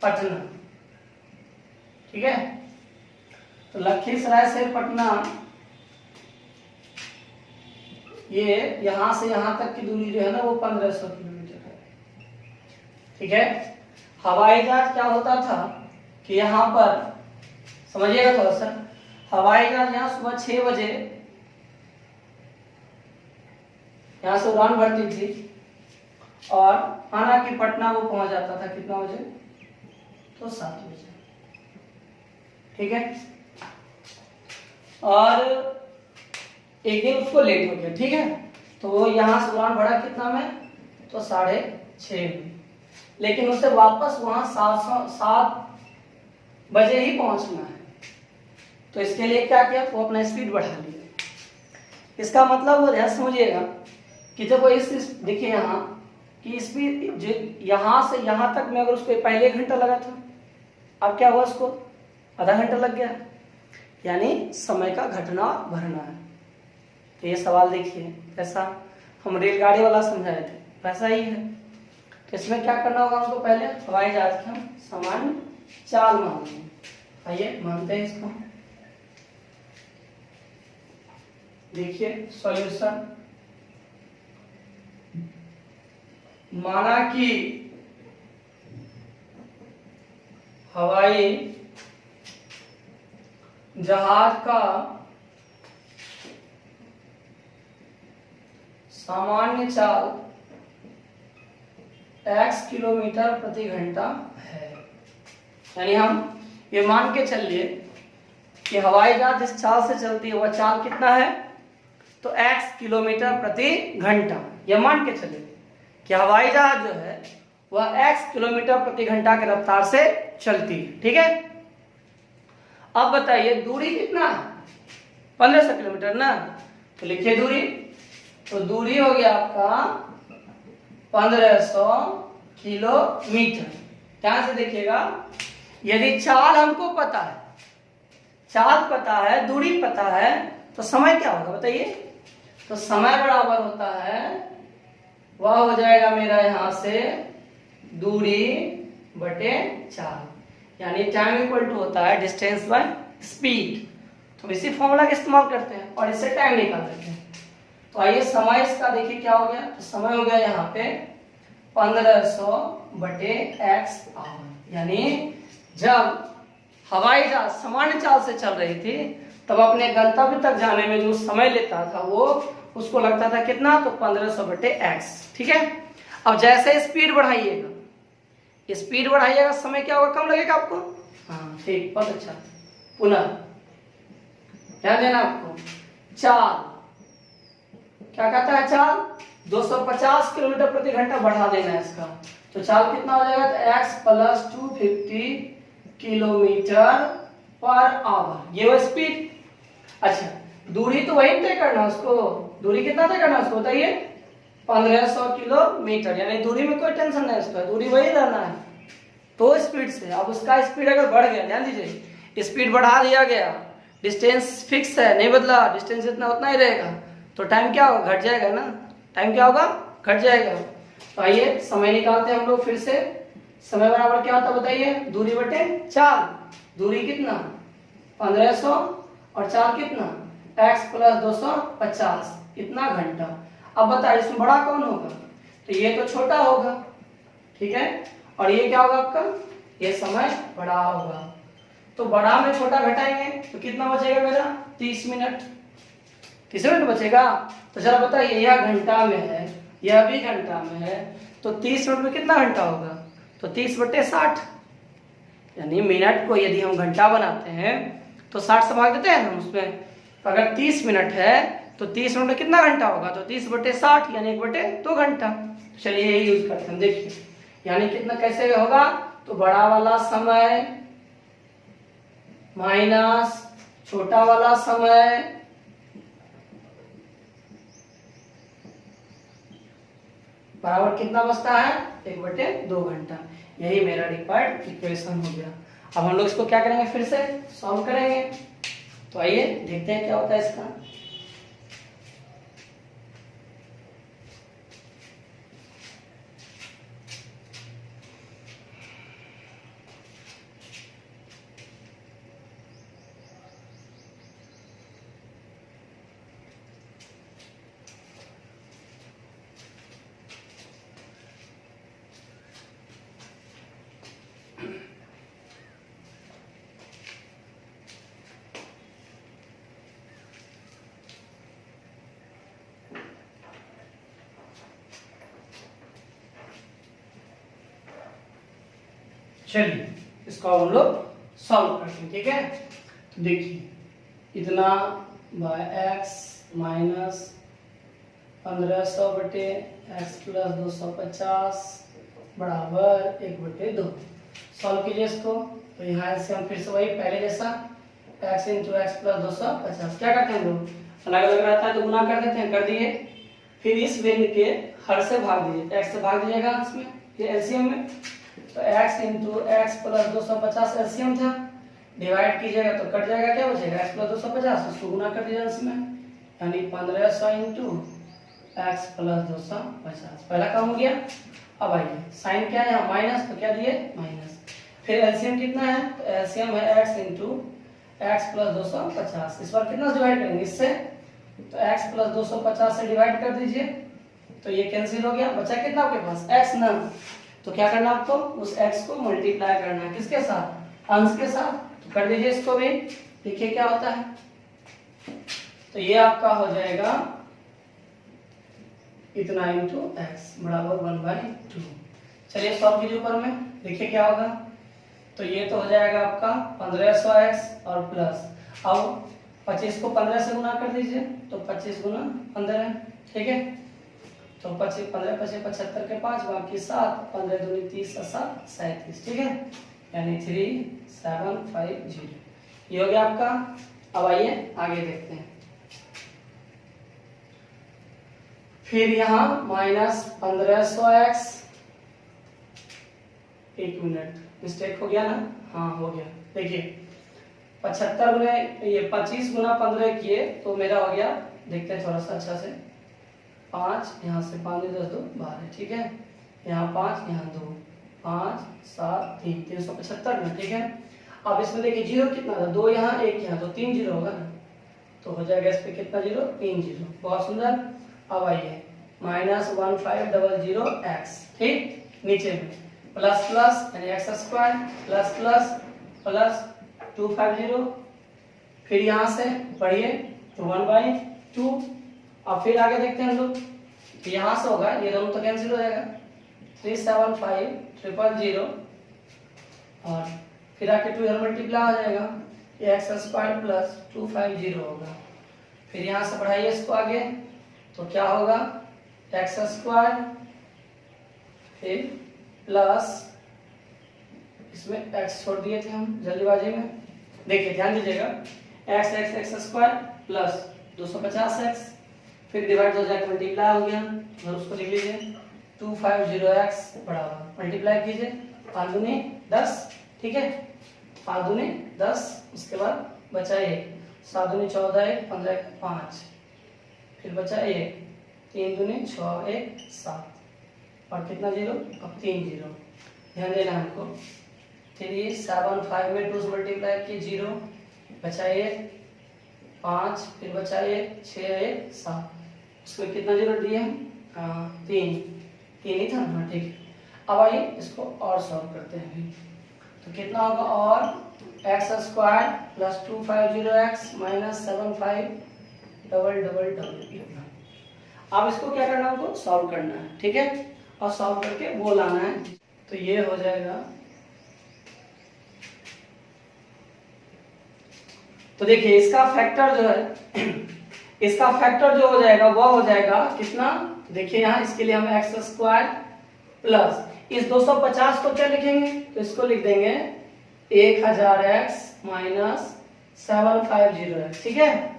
पटना, ठीक है, तो लखीसराय से पटना ये यहां से यहां तक की दूरी जो है ना वो 1500 किलोमीटर है, ठीक है। हवाई जहाज क्या होता था कि यहाँ पर समझिएगा थोड़ा सा, हवाई जहाज यहाँ सुबह 6 बजे यहाँ से उड़ान भरती थी और आना कि पटना वो पहुंच जाता था कितना बजे, तो 7 बजे, ठीक है। और एक दिन उसको लेट हो गया, ठीक है, तो वो यहाँ से उड़ान भरा कितना में, तो 6:30 में, लेकिन उसे वापस वहां 7 बजे ही पहुंचना है। तो इसके लिए क्या किया, वो अपना स्पीड बढ़ा लिया। इसका मतलब वो ध्यान समझिएगा कि जब वो इस देखिए यहाँ कि स्पीड जो यहाँ से यहाँ तक में अगर उसको पहले 1 घंटा लगा था, अब क्या हुआ, उसको आधा घंटा लग गया, यानी समय का घटना बढ़ना है। तो ये सवाल देखिए कैसा हम रेलगाड़ी वाला समझाए थे वैसा ही है। तो इसमें क्या करना होगा हमको, पहले हवाई जहाज की हम सामान्य चाल मानेंगे। आइए मानते हैं इसको। देखिए सॉल्यूशन, माना कि हवाई जहाज का सामान्य चाल x किलोमीटर प्रति घंटा है। यानी हम ये मान के चलिए कि हवाई जहाज जिस चाल से चलती है वह चाल कितना है, तो x किलोमीटर प्रति घंटा। ये मान के चलिए कि हवाई जहाज जो है वह x किलोमीटर प्रति घंटा की रफ्तार से चलती है। ठीक है, अब बताइए दूरी कितना है, 1500 किलोमीटर ना। तो लिखिए दूरी, तो दूरी हो गया आपका 1500 किलोमीटर। ध्यान से देखिएगा, यदि चाल हमको पता है, चाल पता है, दूरी पता है, तो समय क्या होगा बताइए। तो समय बराबर होता है, वह हो जाएगा मेरा यहां से दूरी बटे चाल, यानी टाइम इक्वल टू होता है डिस्टेंस बाय स्पीड। तो इसी फॉर्मूला का इस्तेमाल करते हैं और इससे टाइम निकाल लेते हैं। तो आइए समय इसका देखिए क्या हो गया, तो समय हो गया यहाँ पे 1500 बटे x आवर। यानी जब हवाई जहाज सामान्य चाल से चल रही थी तब अपने गंतव्य तक जाने में जो समय लेता था वो उसको लगता था कितना, तो 1500 बटे x। ठीक है, अब जैसे स्पीड बढ़ाइएगा, स्पीड बढ़ाइएगा समय क्या होगा, कम लगेगा आपको। हाँ ठीक, बहुत अच्छा। पुनः ध्यान देना आपको, चाल क्या कहता है, चाल 250 किलोमीटर प्रति घंटा बढ़ा देना है इसका। तो चाल कितना हो जाएगा, तो x + 250 किलोमीटर पर आवर, ये वो स्पीड। अच्छा दूरी तो वही तय करना उसको, दूरी कितना तय करना उसको बताइए, 1500 किलोमीटर। यानी दूरी में कोई टेंशन नहीं उसका, दूरी वही रहना है तो स्पीड से। अब उसका स्पीड अगर बढ़ गया, ध्यान दीजिए, स्पीड बढ़ा दिया गया, डिस्टेंस फिक्स है, नहीं बदला, डिस्टेंस इतना उतना ही रहेगा, तो टाइम क्या होगा, घट जाएगा ना। टाइम क्या होगा, घट जाएगा। तो आइए समय निकालते हैं हम लोग फिर से। समय बराबर क्या होता है बताइए, दूरी बटे चाल। दूरी कितना 1500 और चाल कितना x + 250, इतना घंटा। अब बताइए इसमें बड़ा कौन होगा, तो ये तो छोटा होगा, ठीक है, और ये क्या होगा आपका, ये समय बड़ा होगा। तो बड़ा में छोटा घटाएंगे तो कितना बचेगा मेरा, 30 मिनट, 30 मिनट बचेगा। तो जरा बताइए यह घंटा में है, यह भी घंटा में है, तो 30 मिनट में कितना घंटा होगा, तो 30 बटे 60। यानी मिनट को यदि हम घंटा बनाते हैं तो 60 से भाग देते हैं हम उसमें। तो अगर 30 मिनट है तो 30 मिनट में कितना घंटा होगा, तो 30 बटे 60 यानी 1/2 घंटा। चलिए यही यूज करते हैं, देखिए यानी कितना कैसे होगा, तो बड़ा वाला समय माइनस छोटा वाला समय बराबर कितना बचता है, 1/2 घंटा। यही मेरा रिक्वायर्ड इक्वेशन हो गया। अब हम लोग इसको क्या करेंगे, फिर से सॉल्व करेंगे। तो आइए देखते हैं क्या होता है इसका। चलिए इसको हम लोग सॉल्व करते हैं, ठीक है। तो देखिए इतना बाय x माइनस 1500 बटे x + 250 बराबर 1/2। सॉल्व कीजिए इसको। तो यहाँ से हम फिर से वही पहले जैसा x × x + 250 क्या करते हैं हम लोग, अलग अलग रहता है तो गुना कर देते हैं, कर दिए। फिर इस व्यंग्य के हर से भाग दीजिए, x से भाग दीजिएगा इसमें, ये एलसीएम में, तो x into x plus 250 LCM था, डिवाइड कीजिएगा तो कट जाएगा, क्या बचेगा x प्लस 250, उसको गुना कर दीजिएगा इसमें, यानी 1500 इंटू एक्स प्लस 250, पहला काम हो गया। अब आइए साइन क्या है यहाँ माइनस, तो क्या दिए माइनस, फिर एलसीएम कितना है, तो एलसीएम है x इंटू एक्स प्लस 250, इस बार कितना डिवाइड करेंगे इससे, तो x प्लस 250 से डिवाइड कर दीजिए, तो ये कैंसिल हो गया, बचा कितना आपके पास x ना, तो क्या करना आपको, उस x को मल्टीप्लाई करना है किसके साथ, अंश के साथ, तो कर दीजिए इसको भी, देखिए क्या होता है, तो ये आपका हो जाएगा इतना इंटू एक्स बराबर 1/2। चलिए सॉल्व कीजिए ऊपर में, देखिए क्या होगा, तो ये तो हो जाएगा आपका 1500x और प्लस, अब 25 को 15 से गुना कर दीजिए, तो 25 गुना 15 है, ठीक है, तो 25 15 25 75 के 5 बाकी 7, 15 दूनी 30 और 7 37, ठीक है, यानी 3750, ये हो गया आपका। अब आइए आगे देखते हैं, फिर यहाँ माइनस 1500x, एक मिनट मिस्टेक हो गया ना, हाँ हो गया, देखिए 75 गुना ये 25 गुना 15 किए तो मेरा हो गया, देखते हैं थोड़ा सा अच्छा से, 5 यहाँ से 5 10 2 12, ठीक है, यहाँ 5 यहाँ 2 5 7 3 375 में, ठीक है। अब इसमें देखिए जीरो कितना था, 2 यहाँ 1 यहाँ, तो 3 जीरो होगा ना, तो हो जाएगा इस पे कितना जीरो, 3 जीरो, बहुत सुंदर। अब आइए माइनस 1500x, ठीक, नीचे में प्लस प्लस यानी x square plus plus plus 250, फिर यहाँ से बढ़िए तो 1/2, अब फिर आगे देखते हैं हम लोग, तो यहाँ से होगा ये दोनों तो कैंसिल हो जाएगा, 375000 और फिर आके 2 इधर मल्टीप्लाई हो जाएगा, ये एक्स स्क्वायर प्लस 250 होगा, फिर यहाँ से बढ़ाइए इसको आगे, तो क्या होगा एक्स स्क्वायर फिर प्लस, इसमें x छोड़ दिए थे हम जल्दीबाजी में, देखिए ध्यान दीजिएगा, x x x square plus 250x, फिर डिवाइड हो जाएगा मल्टीप्लाई हो गया, और उसको लिख लीजिए 250x बराबर मल्टीप्लाई कीजिए 5 दूनी 10, ठीक है, 5 दूनी 10, उसके बाद बचा 1, 7 दूनी 14 1 15 5, फिर बचा 1, 3 दूनी 6 1 7, और कितना जीरो, अब 3 जीरो, ध्यान देना हमको, 375 में 2 से मल्टीप्लाई किए 0, बचा 1 5, फिर बचा 1 6 1 7, उसमें कितना जीरो दिए हम, 3 ही था ना, ठीक है। अब आइए इसको और सॉल्व करते हैं, तो कितना होगा, और x square plus 250x minus 75 अब इसको क्या करना है, हमको सॉल्व करना है, ठीक है, और सॉल्व करके वो लाना है, तो ये हो जाएगा, तो देखिए इसका फैक्टर जो है इसका फैक्टर जो हो जाएगा वह हो जाएगा कितना, देखिए यहाँ इसके लिए हम एक्स स्क्वायर प्लस इस 250 को क्या लिखेंगे, तो इसको लिख देंगे 1000x माइनस 750, ठीक है,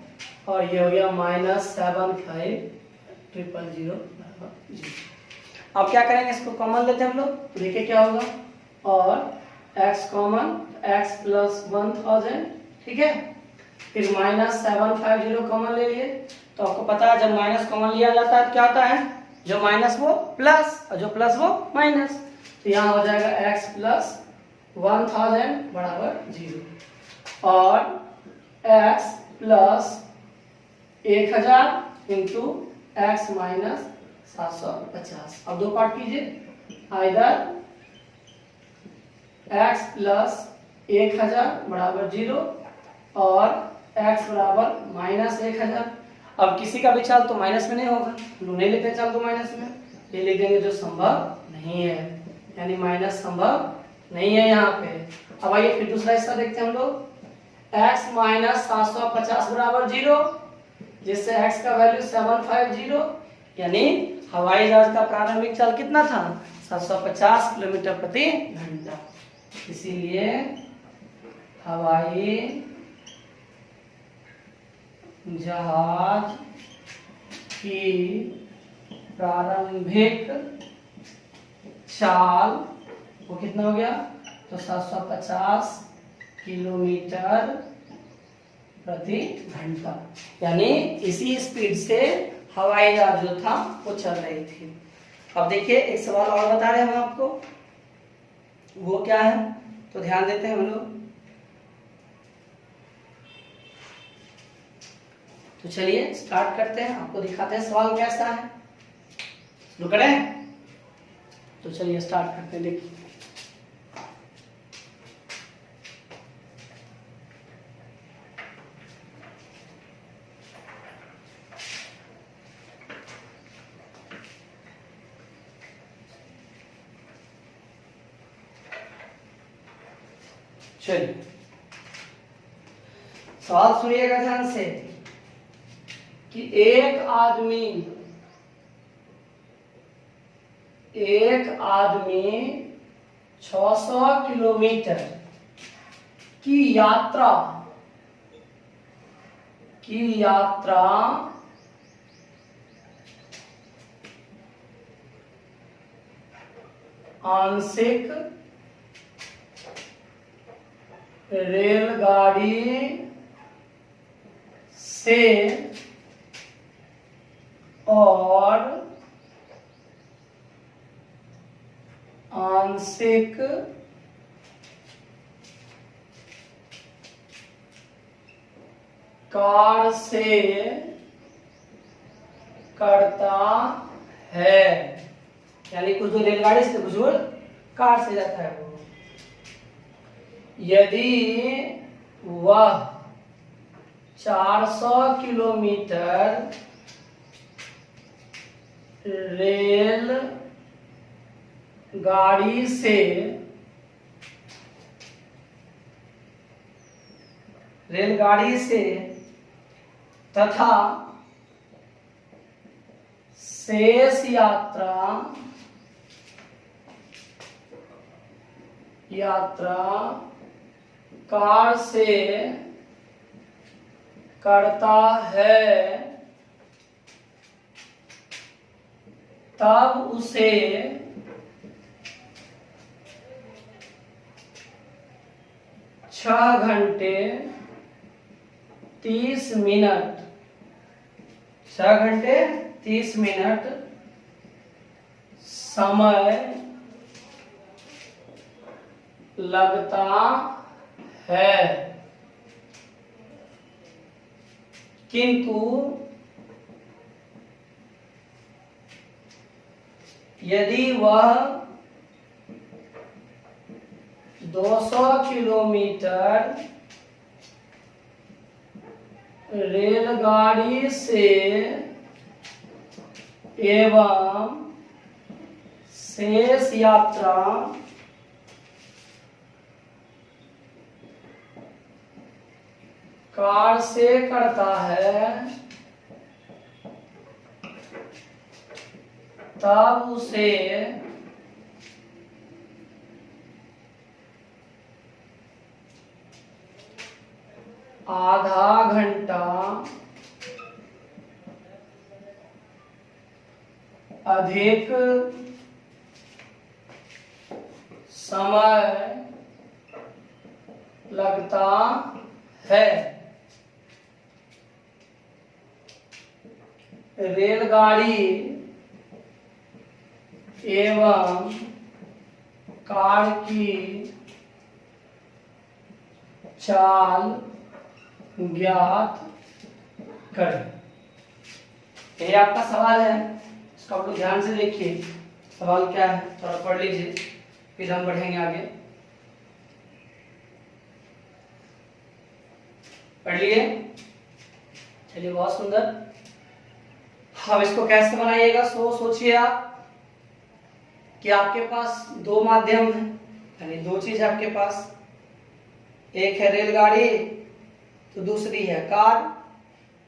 और ये हो गया माइनस 75000। अब क्या करेंगे, इसको कॉमन लेते हैं हम लोग, तो देखिए क्या होगा, और x कॉमन x प्लस 1000, ठीक है, फिर माइनस 750 कॉमन ले लिए, तो आपको पता है जब माइनस कॉमन लिया जाता है तो क्या होता है, जो माइनस वो प्लस और जो प्लस वो माइनस, तो यहाँ हो जाएगा x प्लस 1000 बराबर 0 और x plus 1000 into x minus 750। अब दो पार्ट कीजिए, आइदर x प्लस 1000 बराबर 0 और x बराबर माइनस 1000। अब किसी का भी चाल तो माइनस में नहीं होगा, नहीं लेते चाल तो माइनस में, ये लिख देंगे जो संभव नहीं है, यानी माइनस संभव नहीं है यहाँ पे। अब आइए फिर दूसरा हिस्सा देखते हैं हम लोग, x माइनस 750 बराबर 0, जिससे x का वैल्यू 750, यानी हवाई जहाज का प्रारंभिक चाल कितना था, 750 किलोमीटर प्रति घंटा, इसीलिए हवाई जहाज की प्रारंभिक चाल वो कितना हो गया, तो 750 किलोमीटर प्रति घंटा, यानी इसी स्पीड से हवाई जहाज जो था वो चल रही थी। अब देखिए एक सवाल और बता रहे हैं हम आपको, वो क्या है, तो ध्यान देते हैं हम लोग। तो चलिए स्टार्ट करते हैं, आपको दिखाते हैं सवाल कैसा है। शुरू करें? तो चलिए स्टार्ट करते हैं। देखिए चलिए सवाल सुनिएगा ध्यान से कि एक आदमी 600 किलोमीटर की यात्रा आंशिक रेलगाड़ी से और आंशिक कार से करता है, यानी कुछ दूर रेलगाड़ी से कुछ दूर कार से जाता है वो। यदि वह 400 किलोमीटर रेलगाड़ी से तथा शेष यात्रा कार से करता है, तब उसे 6 घंटे 30 मिनट समय लगता है, किंतु यदि वह 200 किलोमीटर रेलगाड़ी से एवं शेष यात्रा कार से करता है, तब उसे 1/2 घंटा अधिक समय लगता है। रेलगाड़ी एवं कार की चाल ज्ञात करें। ये आपका सवाल है, इसको आप लोग ध्यान से देखिए सवाल क्या है, थोड़ा पढ़ लीजिए फिर हम बढ़ेंगे आगे। पढ़ लिए? चलिए बहुत सुंदर। अब इसको कैसे बनाइएगा, सोचिए आप कि आपके पास दो माध्यम है, यानी दो चीज है आपके पास, एक है रेलगाड़ी तो दूसरी है कार,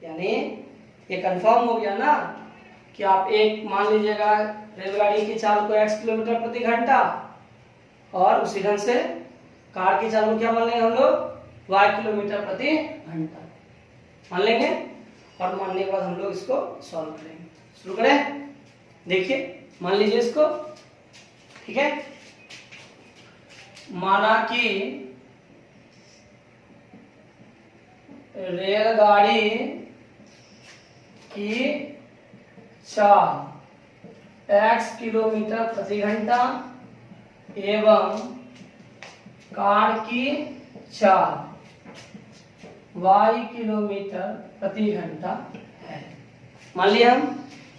यानी ये कंफर्म हो गया ना कि आप एक मान लीजिएगा रेलगाड़ी की चाल को x किलोमीटर प्रति घंटा और उसी ढंग से कार की चाल को क्या मान लेंगे हम लोग y किलोमीटर प्रति घंटा मान लेंगे। और मानने के बाद हम लोग इसको सॉल्व करेंगे। शुरू करें। देखिए मान लीजिए इसको, ठीक है। माना कि रेलगाड़ी की चाल x किलोमीटर प्रति घंटा एवं कार की चाल y किलोमीटर प्रति घंटा है। मान लिया हम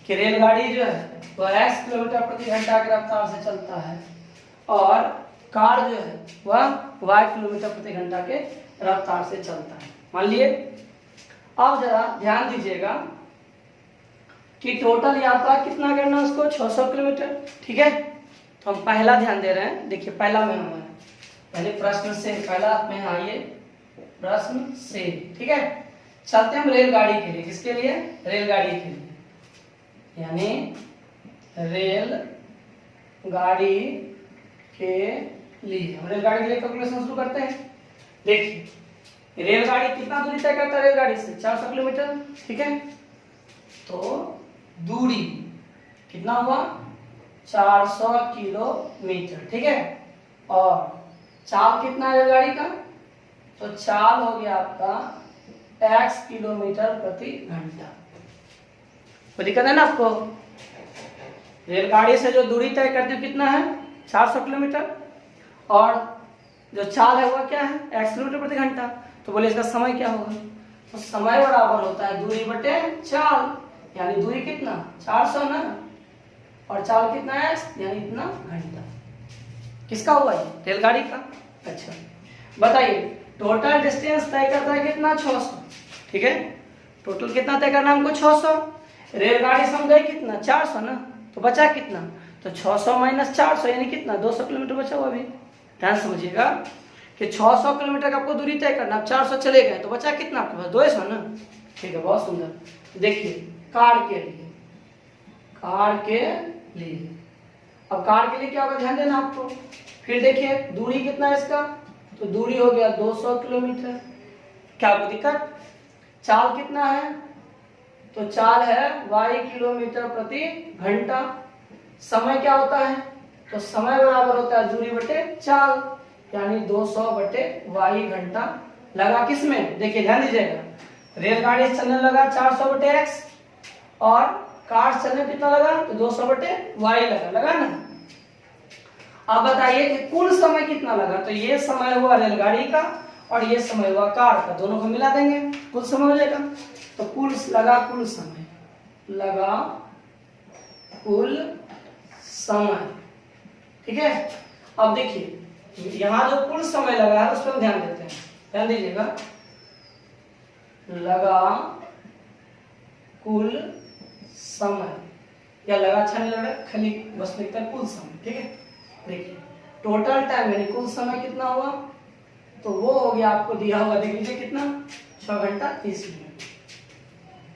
कि रेलगाड़ी जो है वह x किलोमीटर प्रति घंटा की रफ्तार से चलता है और कार जो है वह y किलोमीटर प्रति घंटा के रफ्तार से चलता है। मान लिए। अब जरा ध्यान दीजिएगा कि टोटल यात्रा कितना करना है उसको, 600 किलोमीटर, ठीक है। तो हम पहला ध्यान दे रहे हैं। देखिए पहला में हमारा पहले प्रश्न से, पहला में आइए प्रश्न से, ठीक है। चलते हम रेलगाड़ी के लिए। किसके लिए? रेलगाड़ी के लिए, यानी रेल गाड़ी के लिए हम रेलगाड़ी के लिए कैलकुलेशन शुरू करते हैं। देखिए रेलगाड़ी कितना दूरी तय करता है रेलगाड़ी से? 400 किलोमीटर, ठीक है। तो दूरी कितना हुआ? 400 किलोमीटर, ठीक है। और चाल कितना है रेलगाड़ी का? तो चाल हो गया आपका x किलोमीटर प्रति घंटा। कोई दिक्कत है ना आपको? रेलगाड़ी से जो दूरी तय करते हो कितना है? 400 किलोमीटर, और जो चाल है वह क्या है? x किलोमीटर प्रति घंटा। तो बोले इसका समय क्या होगा? तो समय बराबर होता है दूरी बटे चाल, यानी दूरी कितना? 400 ना, और चाल कितना है? x, यानी इतना घंटा। किसका हुआ ये? रेलगाड़ी का। अच्छा बताइए टोटल डिस्टेंस तय करता है कितना? 600, ठीक है। टोटल कितना तय करना हमको? 600। रेलगाड़ी से हम गए कितना? 400 ना, तो बचा कितना? तो 600 माइनस 400 यानी कितना? 200 किलोमीटर बचा हुआ। अभी ध्यान समझिएगा कि 600 किलोमीटर का आपको दूरी तय करना, अब 400 चले गए तो बचा कितना आपके पास? 200 ना, ठीक है। बहुत सुंदर। देखिए कार के लिए, कार के लिए, अब कार के लिए क्या होगा ध्यान देना आपको। फिर देखिए दूरी कितना है इसका? तो दूरी हो गया 200 किलोमीटर। क्या आपको दिक्कत? चाल कितना है? तो चाल है y किलोमीटर प्रति घंटा। समय क्या होता है? तो समय बराबर होता है दूरी बटे चाल, यानी 200 बटे y घंटा। लगा किस में? देखिए ध्यान दीजिएगा, रेलगाड़ी चलने लगा 400 बटे x, और कार चलने कितना लगा? तो 200 बटे y लगा ना। अब बताइए कि कुल समय कितना लगा? तो ये समय हुआ रेलगाड़ी का और ये समय हुआ कार का, दोनों को मिला देंगे, कुल समय हो जाएगा। तो कुल लगा, कुल समय लगा, कुल समय, ठीक है। अब देखिए यहाँ जो कुल समय लगा है उस पर ध्यान देते हैं। ध्यान दीजिएगा, लगा कुल समय, या लगा अच्छा नहीं लग रहा है, खाली बस लिखता है कुल समय, ठीक है। देखिए टोटल टाइम यानी कुल समय कितना हुआ? तो वो हो गया आपको दिया हुआ, देख लीजिए कितना? 6 घंटा 30 मिनट,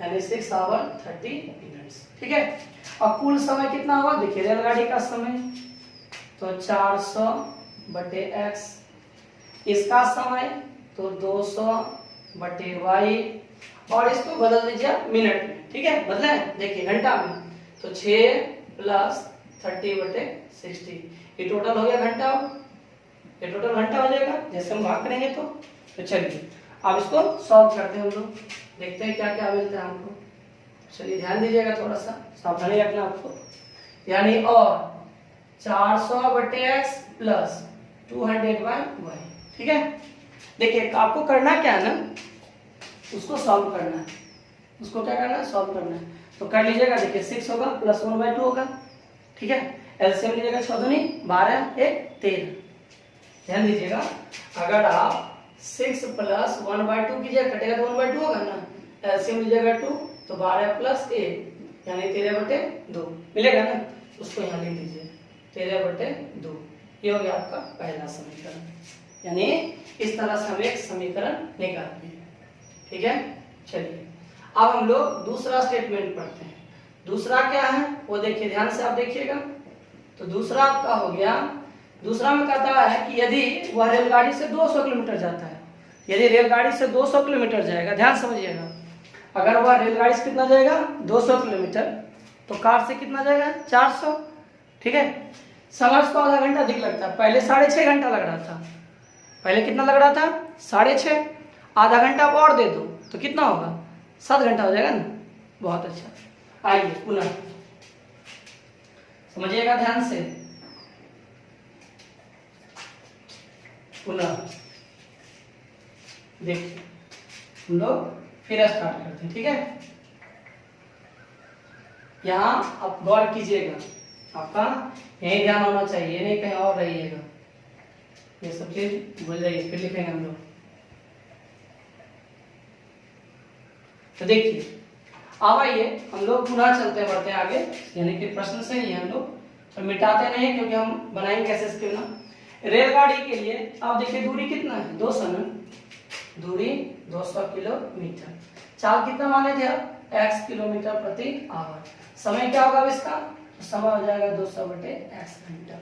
यानी 6 आवर 30 मिनट्स, ठीक है। और कुल समय कितना हुआ? देखिए रेलगाड़ी का समय तो 400 बटे x, इसका समय तो 200 बटे y, और इसको बदल दीजिए मिनट में, ठीक है। बदले देखिए घंटा में तो 6 प्लस 30 बटे 60, ये टोटल हो गया घंटा। ये टोटल घंटा हो जाएगा जैसे हम भाग करेंगे। तो चलिए अब इसको सॉल्व करते हैं हम लोग, देखते हैं क्या क्या मिलता है हमको। चलिए ध्यान दीजिएगा, थोड़ा सा सावधानी रखना आपको। यानी और 400 बटे x प्लस 200 बाय y, ठीक है। देखिए आपको करना क्या है ना, उसको सॉल्व करना है। उसको क्या करना है? सॉल्व करना है। तो कर लीजिएगा। देखिए 6 होगा प्लस 1/2 होगा, ठीक है। एलसीएम लीजिएगा, 6 दूनी 12, 1 13। ध्यान दीजिएगा, अगर आप 6 प्लस 1/2 कीजिएगा कटेगा तो 1/2 होगा ना। एलसीएम लीजिएगा 2 तो 12 प्लस 1 यानी 13 बटे 2 मिलेगा ना। उसको यहाँ लिख दीजिए 13 बटे 2। ये हो गया आपका पहला समीकरण, यानी इस तरह से हम एक समीकरण निकालते हैं, ठीक है। चलिए अब हम लोग दूसरा स्टेटमेंट पढ़ते हैं। दूसरा क्या है वो देखिए, ध्यान से आप देखिएगा। तो दूसरा आपका हो गया, दूसरा में कहता है कि यदि वह रेलगाड़ी से 200 किलोमीटर जाता है, यदि रेलगाड़ी से 200 किलोमीटर जाएगा, ध्यान समझिएगा, अगर वह रेलगाड़ी से कितना जाएगा 200 किलोमीटर, तो कार से कितना जाएगा 400। ठीक है, समय उसको आधा घंटा अधिक लगता है, पहले 6.5 घंटा लग रहा था। पहले कितना लग रहा था 6.5, आधा घंटा और दे दो तो कितना होगा 7 घंटा हो जाएगा ना। बहुत अच्छा, आइए पुनः समझिएगा ध्यान से। पुनः देखिए हम लोग फिर स्टार्ट करते हैं। ठीक है, यहाँ आप गौर कीजिएगा, आपका यही ध्यान होना चाहिए, ये नहीं कहीं और रहिएगा, ये सब चीज भूल जाइए, फिर लिखेंगे हम लोग। तो देखिए अब आइए हम लोग पुनः चलते हैं, बढ़ते हैं आगे, यानी कि प्रश्न से ही हम लोग तो मिटाते नहीं है, क्योंकि हम बनाएंगे कैसे इसके ना। रेलगाड़ी के लिए अब देखिए दूरी कितना है 200 में, दूरी 200 किलोमीटर, चाल कितना माने थे आप x किलोमीटर प्रति आवर, समय क्या होगा अब इसका, तो समय हो जाएगा 200/x घंटा,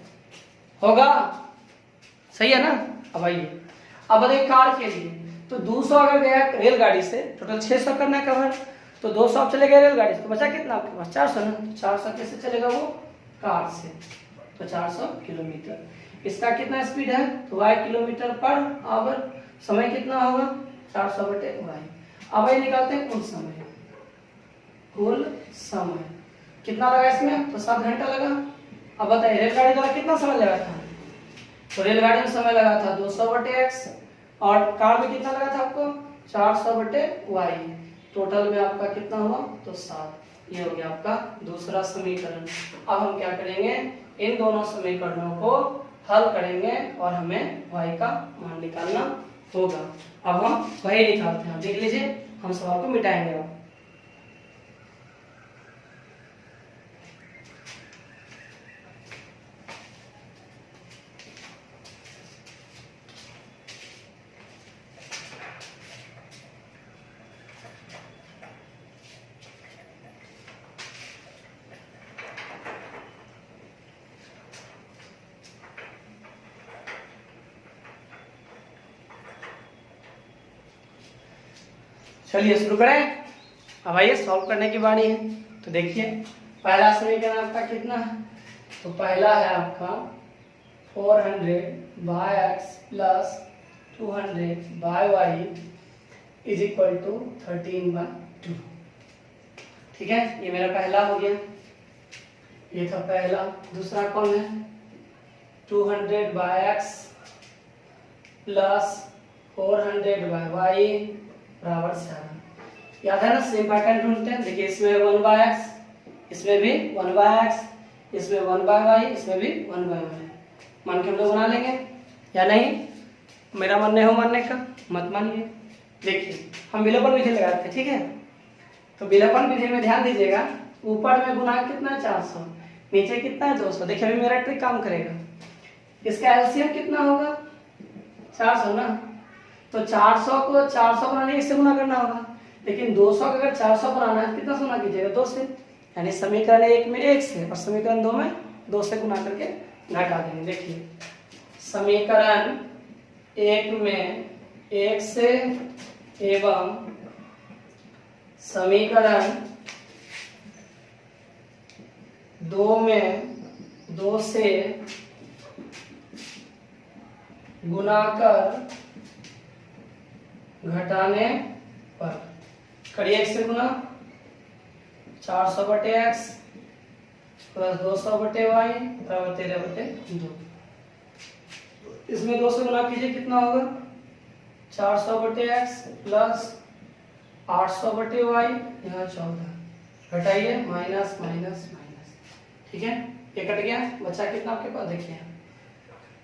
होगा सही है ना। अब आइए अब देखिए कार के लिए, तो 200 अगर गया रेलगाड़ी से, टोटल 600 करना है कवर, तो 200 अब चले गए रेलगाड़ी से, तो बचा कितना आपके पास 400 ना, 400 कैसे चलेगा वो कार से, तो 400 किलोमीटर। इसका कितना स्पीड है तो y किलोमीटर पर आवर, समय कितना होगा 400/y। अब ये निकालते हैं कुल समय, कुल समय कितना लगा इसमें, तो 7 घंटा लगा। अब बताइए रेलगाड़ी द्वारा कितना समय लगा था, तो रेलगाड़ी में समय लगा था 200/x, और कार में कितना लगा था आपको 400/y, टोटल में आपका कितना हुआ तो 7। ये हो गया आपका दूसरा समीकरण। अब हम क्या करेंगे, इन दोनों समीकरणों को हल करेंगे और हमें y का मान निकालना होगा। अब हम वही निकालते हैं, देख लीजिए हम सवाल को मिटाएंगे। अब चलिए शुरू करें। अब आइए सॉल्व करने की बारी है। तो देखिए पहला समीकरण आपका कितना है, तो पहला है आपका 400/x plus 200/y is equal to 13/2। ठीक है, ये मेरा पहला हो गया, ये था पहला। दूसरा कौन है 200/x प्लस 400/y बराबर 7। याद है ना, सेम पैटर्न ढूंढते हैं। देखिए इसमें 1/x, इसमें भी 1/x, इसमें 1/y, इसमें भी 1/y, मान के हम लोग बना लेंगे या नहीं। मेरा मन नहीं हो मानने का, मत मानिए। देखिए हम विलोपन विधि लगाते हैं, ठीक है। तो विलोपन विधि में ध्यान दीजिएगा, ऊपर में गुणांक कितना है 400, नीचे कितना है 200। देखिए अभी मेरा ट्रिक काम करेगा। इसका एलसीएम कितना होगा 400 ना, तो 400 को 400 बनाने इससे गुना करना होगा, लेकिन 200 को अगर 400 बनाना है कितना से गुना कीजिएगा 2 से, यानी समीकरण 1 में 1 से और समीकरण 2 में 2 से गुना करके घटा देंगे। देखिए समीकरण 1 में 1 से एवं समीकरण 2 में 2 से गुना कर घटाने पर करिए 1 से गुना 400/x प्लस 200/y बराबर 13/2। इसमें 2 से गुना कीजिए कितना होगा 400/x प्लस 800/y, यहाँ 14 घटाइए माइनस माइनस माइनस। ठीक है, ये कट गया, बचा कितना आपके पास देखिए,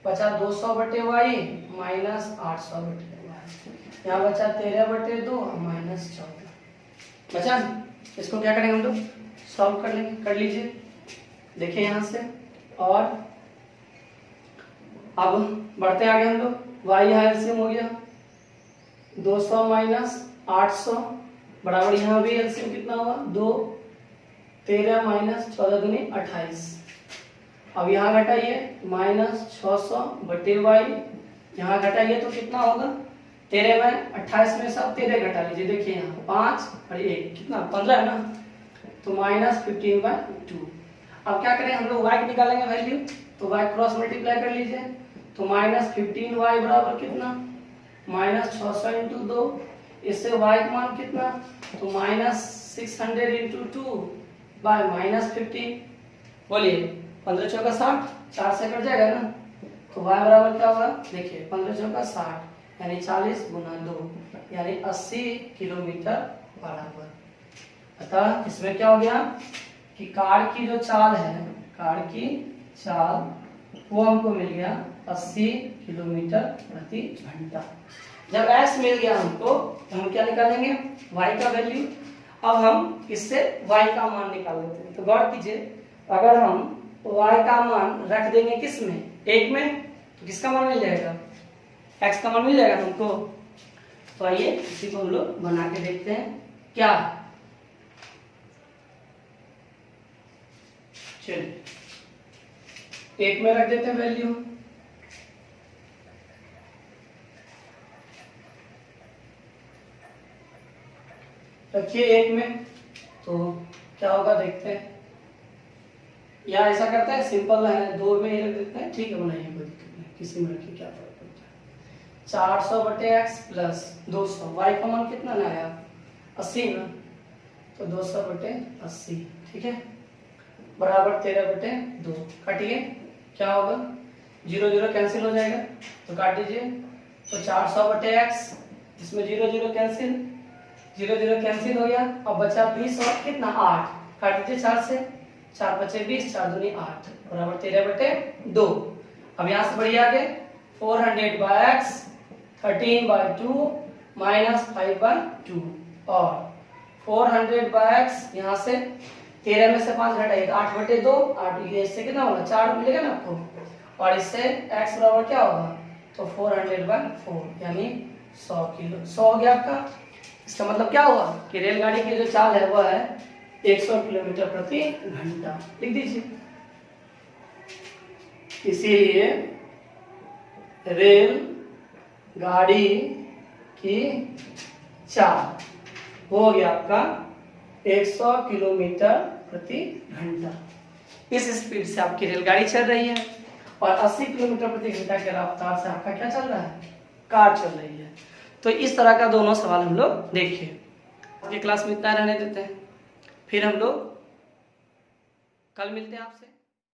बचा 200/y माइनस 800/y, यहाँ बचा 13/2 माइनस 14 बचा। इसको क्या करेंगे हम लोग सॉल्व कर लेंगे, कर लीजिए। देखिए यहाँ से, और अब बढ़ते आगे हम लोग। y यहाँ एलसीएम हो गया 200 माइनस 800 बराबर, यहाँ भी एलसीएम कितना हुआ 2, 13 माइनस 14 दूनी 28। अब यहाँ घटाइए माइनस 600/y, यहाँ घटाइए तो कितना होगा 13 में 28 में सब 13 घटा लीजिए, देखिए यहाँ 5 और 1 कितना 15 है ना, तो -15/2। अब क्या करें हम लोग y की निकालेंगे वैल्यू, तो y क्रॉस मल्टीप्लाई कर लीजिए, तो -15y बराबर कितना -600 × 2, इससे y का मान कितना, तो -600 × 2 बाय -15, बोलिए 15 चौका 60, 4 से कट जाएगा ना, तो y बराबर क्या होगा, देखिए 15 चौका 60 यानी 40 × 2 यानी 80 किलोमीटर बराबर। अतः इसमें क्या हो गया कि कार की जो चाल है, कार की चाल वो हमको मिल गया 80 किलोमीटर प्रति घंटा। जब s मिल गया हमको तो हम क्या निकालेंगे, y का वैल्यू। अब हम इससे y का मान निकाल लेते हैं। तो गौर कीजिए, अगर हम y का मान रख देंगे किस में, 1 में, तो किसका मान मिल जाएगा, x का मान मिल जाएगा हमको। तो आइए इसी को हम लोग बना के देखते हैं क्या। चलिए 1 में रख देते हैं वैल्यू, रखिए 1 में, तो क्या होगा देखते हैं। या ऐसा करते हैं, सिंपल है 2 में ही रख देते हैं, ठीक है बनाइए, कोई दिक्कत नहीं, किसी में रखिए क्या फर्क पड़ता है। 400/x प्लस 200, y का मान कितना ना आया 80 ना, तो 200/80, ठीक है, बराबर 13/2। काटिए, क्या होगा, 0 0 कैंसिल हो जाएगा, तो काट दीजिए। तो 400/x, इसमें 0 0 कैंसिल, 0 0 कैंसिल हो गया, अब बचा 20 और कितना 8, काट दीजिए 4 से, 4 बचे 20, 4 दूनी 8 बराबर 13/2। अब यहाँ से बढ़िए आगे, 400/x 13/2 -5/2 और 400/x यहाँ से 13 में से 5 घटाइए, 8/2, 8 ये इससे कितना होगा 4 मिलेगा ना आपको, और इससे x बराबर क्या होगा, तो 400/4 यानी 100 किलो, 100 हो गया आपका। इसका मतलब क्या हुआ कि रेलगाड़ी की जो चाल है वह है 100 किलोमीटर प्रति घंटा, लिख दीजिए। इसीलिए रेल गाड़ी की चाल हो गया आपका 100 किलोमीटर प्रति घंटा। इस स्पीड से आपकी रेलगाड़ी चल रही है और 80 किलोमीटर प्रति घंटा के रफ्तार से आपका क्या चल रहा है, कार चल रही है। तो इस तरह का दोनों सवाल हम लोग देखे। आज के क्लास में इतना रहने देते हैं, फिर हम लोग कल मिलते हैं आपसे।